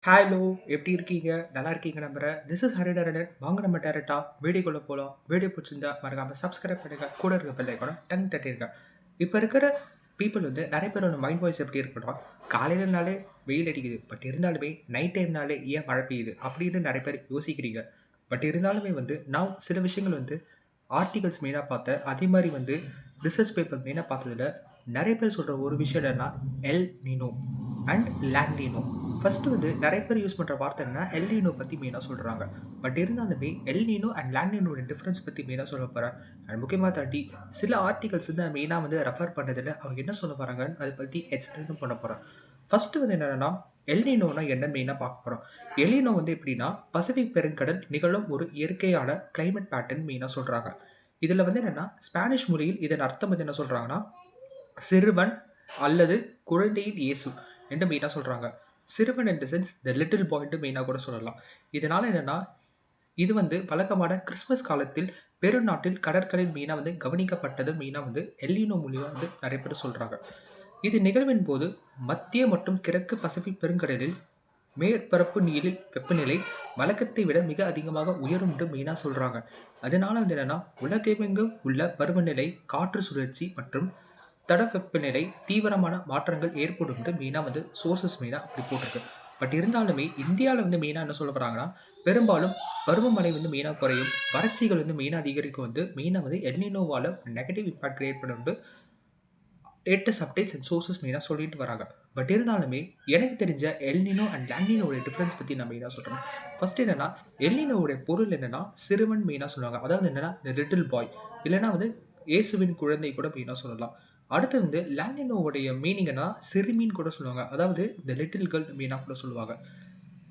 Hello, எப்படி இருக்கீங்க? நல்லா இருக்கீங்க நம்புறேன். This is Hariharan. வாங்க நம்ம டைரக்ட்டா வீடியோக்குள்ள போலாம். வீடியோ பிடிச்சிருந்தா மறக்காம சப்ஸ்கிரைப் பண்ணுங்க. கூட இருக்க பெல் ஐகானை டங் தட்டிருங்க. இப்ப இருக்கிற பீப்பிள் வந்து நெறைய பேரோட மைண்ட் வாய்ஸ் எப்படி இருக்குன்னா, காலையிலனாலே வெயில் அடிக்குது. பட் இருந்தாலுமே நைட் டைம்னாலே ஏன் மழை பெய்யுது? அப்படின்னு நெறைய பேர் யோசிக்கிறீங்க. பட் இருந்தாலுமே வந்து நான் சில விஷயங்கள் வந்து ஆர்டிகல்ஸ் மெயினா பார்த்தேன். அதே மாரி வந்து ரிசர்ச் பேப்பர் மெயினா பார்த்ததுல நெறைய பேர் சொல்ற ஒரு விஷயம் என்னன்னா, El Nino and La Niña. First வந்து நெறைய பேர் யூஸ் பண்ற வார்த்தை என்னன்னா, எல் நினோ பத்தி மெயினா சொல்றாங்க. பட் இருந்தாலுமே எல் நினோ அண்ட் லானினோட டிஃபரன்ஸ் பத்தி மெயினா சொல்லப் போறேன். அண்ட் முக்கியமா தாண்டி சில ஆர்டிகல்ஸ் வந்து மெயினா வந்து ரெஃபர் பண்ணதுல அவங்க என்ன சொல்ல வராங்கன்னு அதை பத்தி எக்ஸ்பிளைனும் பண்ண போறேன். ஃபர்ஸ்ட் வந்து என்னன்னா, எல் நினோனா என்னன்னு மெயினா பார்க்க போறோம். எல் நினோ வந்து எப்படின்னா, பசிபிக் பெருங்கடல் நிகழும் ஒரு இயற்கையான கிளைமேட் பேட்டர்ன் மெயினா சொல்றாங்க. இதுல வந்து என்னன்னா, ஸ்பானிஷ் மொழியில் இதன் அர்த்தம் வந்து என்ன சொல்றாங்கன்னா, சிறுவன் அல்லது குழந்தையின் இயேசு என்று மெயினா சொல்றாங்க. சிறுவன் இன் the sense the little point மெயினா கூட சொல்லலாம். இதனால என்னன்னா, இது வந்து வழக்கமான கிறிஸ்மஸ் காலத்தில் பெருநாட்டில் கடற்கரை மெயினா வந்து கவனிக்கப்பட்டது மெயினா வந்து எல் நினோ மூலியமா வந்து நெறைய பேர் சொல்றாங்க. இது நிகழ்வின் போது மத்திய மற்றும் கிழக்கு பசிபிக் பெருங்கடலில் மேற்பரப்பு நீரில் வெப்பநிலை வழக்கத்தை விட மிக அதிகமாக உயரும் என்று மெயினா சொல்றாங்க. அதனால வந்து என்னன்னா, உலகெங்கும் உள்ள பருவநிலை, காற்று சுழற்சி மற்றும் தட்பவெப்பநிலை தீவிரமான மாற்றங்கள் ஏற்படும் என்று மெயினா வந்து சோர்சஸ் மெயினா அப்படி போட்டிருக்கு. பட் இருந்தாலுமே இந்தியாவில் வந்து மெயினா என்ன சொல்ல போறாங்கன்னா, பெரும்பாலும் பருவமழை வந்து மெயினா குறையும், வறட்சிகள் வந்து மெயினா அதிகரிக்கும் வந்து மெயினா வந்து எல்னினோவால நெகட்டிவ் இம்பாக்ட் கிரியேட் பண்ணும் லேட்டஸ்ட் அப்டேட்ஸ் அண்ட் சோர்சஸ் மெயினா சொல்லிட்டு வராங்க. பட் இருந்தாலுமே எனக்கு தெரிஞ்ச எல்னினோ அண்ட் லானினோட டிஃபரன்ஸ் பத்தி நான் மெயினா சொல்றேன். ஃபர்ஸ்ட் என்னன்னா, எல்னினோவுடைய பொருள் என்னன்னா சிறுவன் மெயினா சொல்லுவாங்க. அதாவது என்னன்னா த லிட்டில் பாய் இல்லைன்னா வந்து இயேசுவின் குழந்தை கூட மெயினா சொல்லலாம். அடுத்து வந்து லானினோவுடைய மீனிங் என்ன சிறுமின்னு கூட சொல்லுவாங்க. அதாவது த லிட்டில் கேர்ள் மெயினா கூட சொல்லுவாங்க.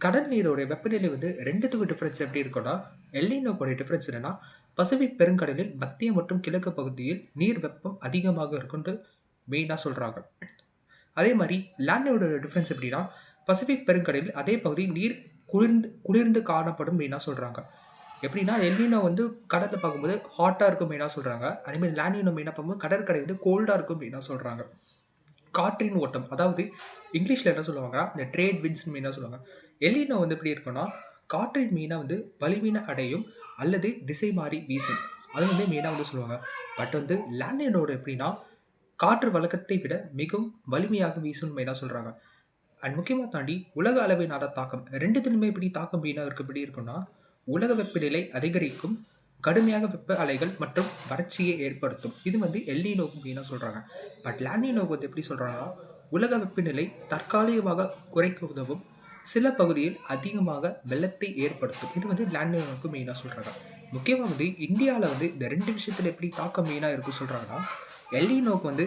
கடல் நீரோடைய வெப்பநிலை வந்து ரெண்டுத்துக்கும் டிஃபரன்ஸ் எப்படி இருக்கும்னா, எல்னினோவுடைய டிஃபரன்ஸ் என்னன்னா, பசிபிக் பெருங்கடலில் மத்திய மற்றும் கிழக்கு பகுதியில் நீர் வெப்பம் அதிகமாக இருக்கும்னு மெயினா சொல்றாங்க. அதே மாரி லானினோட டிஃபரன்ஸ் எப்படின்னா, பசிபிக் பெருங்கடலில் அதே பகுதியில் நீர் குளிர்ந்து குளிர்ந்து காணப்படும் மெயினா சொல்றாங்க. எப்படின்னா, எல்னினோ வந்து கடல்ல பார்க்கும்போது ஹாட்டா இருக்கும் மெயினா சொல்றாங்க. அதே மாரி லானினோ மெயினா பார்க்கும்போது கடற்கரை வந்து கோல்டா இருக்கும் மெயினா சொல்றாங்க. காற்றின் ஓட்டம். அதாவது இங்கிலீஷ்ல என்ன சொல்லுவாங்கன்னா, இந்த ட்ரேட் விண்ட்ஸ்ன்னு மெயினா சொல்லுவாங்க. எல்னினோ வந்து எப்படி இருக்கும்னா, காற்றின் மெயினா வந்து வலிமையின அடையும் அல்லது திசை மாறி வீசும். அது வந்து மெயினா வந்து சொல்லுவாங்க. பட் வந்து லானினோட எப்படின்னா, காற்று வழக்கத்தை விட மிகவும் வலிமையாக வீசும்னு மெயினா சொல்றாங்க. அண்ட் முக்கியமா தாண்டி உலக அளவிலான தாக்கம். 2த்துலயுமே எப்படி தாக்கம் மெயினா இருக்கு எப்படி இருக்கும்னா, உலக வெப்பநிலை அதிகரிக்கும், கடுமையாக வெப்ப அலைகள் மற்றும் வறட்சியை ஏற்படுத்தும். இது வந்து எல்னினோக்கு மெயினா சொல்றாங்க. பட் லானினோக்கு வந்து எப்படி சொல்றாங்கன்னா, உலக வெப்பநிலை தற்காலிகமாக குறைக்க உதவும், சில பகுதியில் அதிகமாக வெள்ளத்தை ஏற்படுத்தும். இது வந்து லானினோக்கு மெயினா சொல்றாங்க. முக்கியமா வந்து இந்தியால வந்து இந்த 2 விஷயத்துல எப்படி தாக்கம் மெயினா இருக்கும் சொல்றாங்கன்னா, எல்னினோக்கு வந்து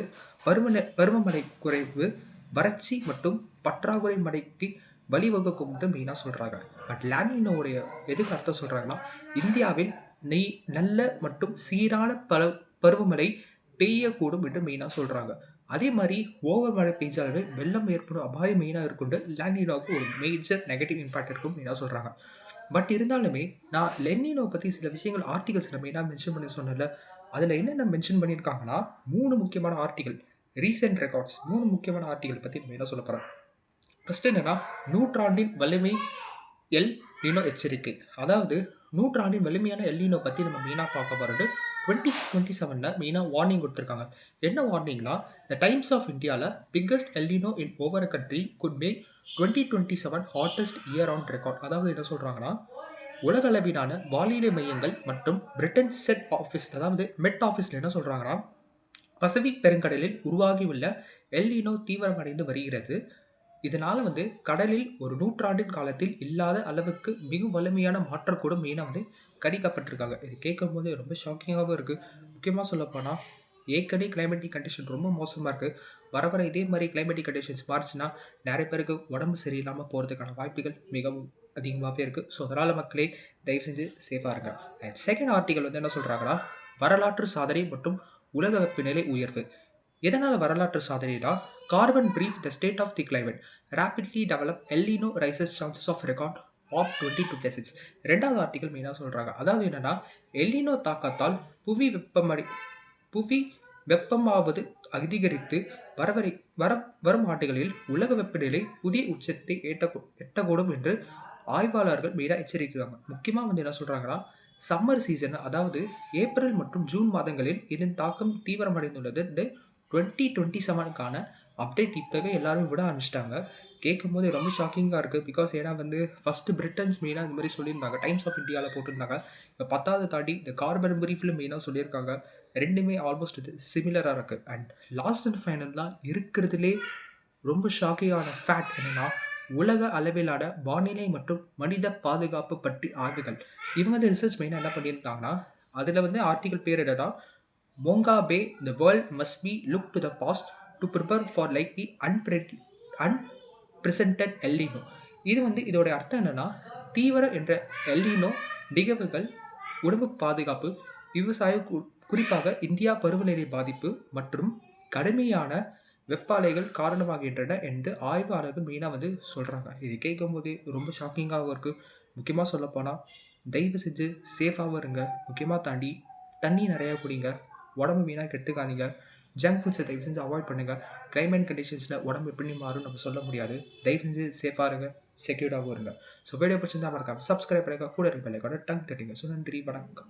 பருவமழை குறைவு, வறட்சி மற்றும் பற்றாக்குறை மழைக்கு வழிவகுக்கும்னு மெயினா சொல்றாங்க. பட் லானினோவுடைய எதுக்கு அர்த்தம் சொல்றாங்கன்னா, இந்தியாவில் நல்ல மற்றும் சீரான பருவமழை பெய்யக்கூடும் என்று மெயினா சொல்றாங்க. அதே மாரி ஓவர் மழை பெய்ஞ்சாலுமே வெள்ளம் ஏற்படும் அபாயம் மெயினா இருக்கும்னு லானினோவுக்கு ஒரு மேஜர் நெகட்டிவ் இம்பாக்ட் இருக்கும்னு மெயினா சொல்றாங்க. பட் இருந்தாலுமே நான் லெனினோ பத்தி சில விஷயங்கள் ஆர்டிகல்ஸ்ல மெயினா மென்ஷன் பண்ணி சொன்னேன்ல, அதுல என்னென்ன மென்ஷன் பண்ணியிருக்காங்கன்னா, 3 முக்கியமான ஆர்டிகிள், ரீசென்ட் ரெக்கார்ட்ஸ் 3 முக்கியமான ஆர்டிகிள் பத்தி மெயினா சொல்லப் போறேன். ஃபர்ஸ்ட் என்னன்னா, நூற்றாண்டின் வலிமை எல் நினோ எச்சரிக்கை. அதாவது நூற்றாண்டின் வலிமையான எல் நினோ பத்தி நம்ம மெயினா பார்க்க போறது 2027ல மெயினா வார்னிங் குடுத்திருக்காங்க. என்ன வார்னிங்னா, த டைம்ஸ் ஆஃப் இந்தியால biggest El Nino in over a country could make 2027 hottest year on record. அதாவது என்ன சொல்றாங்கன்னா, உலக அளவிலான வானிலை மையங்கள் மற்றும் பிரிட்டன் செட் ஆஃபீஸ் அதாவது மெட் ஆஃபீஸ்ல என்ன சொல்றாங்கன்னா, பசிபிக் பெருங்கடலில் உருவாகியுள்ள எல் நினோ தீவிரமடைந்து வருகிறது. இதனால வந்து கடலில் ஒரு நூற்றாண்டின் காலத்தில் இல்லாத அளவுக்கு மிக வலிமையான மாற்றக்கூடும் மெயினா வந்து கணிக்கப்பட்டிருக்காங்க. இது கேட்கும்போது ரொம்ப ஷாக்கிங்காவும் இருக்கு. முக்கியமா சொல்லப்போனா, ஏற்கனவே கிளைமேட்டிக் கண்டிஷன் ரொம்ப மோசமா இருக்கு. வர வர இதே மாரி கிளைமேட்டிக் கண்டிஷன்ஸ் மாறுச்சுன்னா, நெறைய பேருக்கு உடம்பு சரியில்லாம போறதுக்கான வாய்ப்புகள் மிகவும் அதிகமாவே இருக்கு. ஸோ அதனால மக்களே தயவு செஞ்சு சேஃபா இருங்க. அண்ட் செகண்ட் ஆர்டிகல் வந்து என்ன சொல்றாங்கன்னா, வரலாற்று சாதனை மற்றும் உலக வெப்பநிலை உயர்வு. எதனால வரலாற்று சாதனைனா, carbon brief the state of the climate rapidly develop El Nino rises chances of record of 2026. 2வது ஆர்டிகல் மெயினா சொல்றாங்க. அதாவது என்னன்னா, எல்னினோ தாக்கத்தால் புவி வெப்பமடை புவி வெப்பமாவது அதிகரித்து வரவரை வர வரும் ஆண்டுகளில் உலக வெப்பநிலை புதிய உச்சத்தை எட்டக்கூடும் என்று ஆய்வாளர்கள் மெயினாக எச்சரிக்கிறாங்க. முக்கியமாக வந்து என்ன சொல்கிறாங்கன்னா, சம்மர் சீசன் அதாவது ஏப்ரல் மற்றும் ஜூன் மாதங்களில் இதன் தாக்கம் தீவிரமடைந்துள்ளது. 2027க்கான அப்டேட் இப்போவே எல்லாரும் விட ஆரம்பிச்சிட்டாங்க. கேட்கும்போது ரொம்ப ஷாக்கிங்காக இருக்குது. பிகாஸ் ஏன்னா வந்து ஃபஸ்ட்டு பிரிட்டன்ஸ் மெயினாக இந்த மாதிரி சொல்லியிருந்தாங்க. டைம்ஸ் ஆஃப் இந்தியாவில் போட்டிருந்தாங்க. இப்போ 10வது தாண்டி இந்த கார்பன் பிரீஃபில் மெயினாக சொல்லியிருக்காங்க. ரெண்டுமே ஆல்மோஸ்ட் இது சிமிலராக இருக்குது. அண்ட் லாஸ்ட் அண்ட் ஃபைனல்லாம் இருக்கிறதுலே ரொம்ப ஷாக்கிங்கான ஃபேக்ட் என்னென்னா, உலக அளவிலான வானிலை மற்றும் மனித பாதுகாப்பு பற்றி ஆய்வுகள். இவங்க வந்து ரிசர்ச் மெயினாக என்ன பண்ணியிருக்காங்கன்னா, அதில் வந்து ஆர்டிகல் பேர் என்னன்னா, Mongabay the world must be look to the past to prepare for likely unprecedented El Nino. இது வந்து இதோடைய அர்த்தம் என்னென்னா, தீவிர என்ற எல்லினோ நிகழ்வுகள் உணவு பாதுகாப்பு, விவசாயம், குறிப்பாக இந்தியா பருவநிலை பாதிப்பு மற்றும் கடுமையான வெப்பாலைகள் காரணமாகின்றன என்று ஆய்வாளர்கள் மெயினாக வந்து சொல்கிறாங்க. இது கேட்கும்போது ரொம்ப ஷாக்கிங்காகவும் இருக்குது. முக்கியமாக சொல்லப்போனால் தயவு செஞ்சு சேஃபாகவும் இருங்க. முக்கியமாக தாண்டி தண்ணி நிறையா குடிங்க. உடம்பு வீணாக கெடுத்துக்காதீங்க. ஜங்க் ஃபுட்ஸை தயவு செஞ்சு அவாய்ட் பண்ணுங்கள். கிளைமேட் கண்டிஷன்ஸில் உடம்பு எப்படி மாறும் நம்ம சொல்ல முடியாது. தயவு செஞ்சு சேஃபாக இருங்க, செக்யூர்டாகவும் இருங்க. ஸோ வீடியோ பிடிச்சிருந்தா மறக்காம சப்ஸ்கிரைப் பண்ணுங்க, கூட இருக்க பெல் ஐகானை டங் தட்டுங்க. ஸோ நன்றி, வணக்கம்.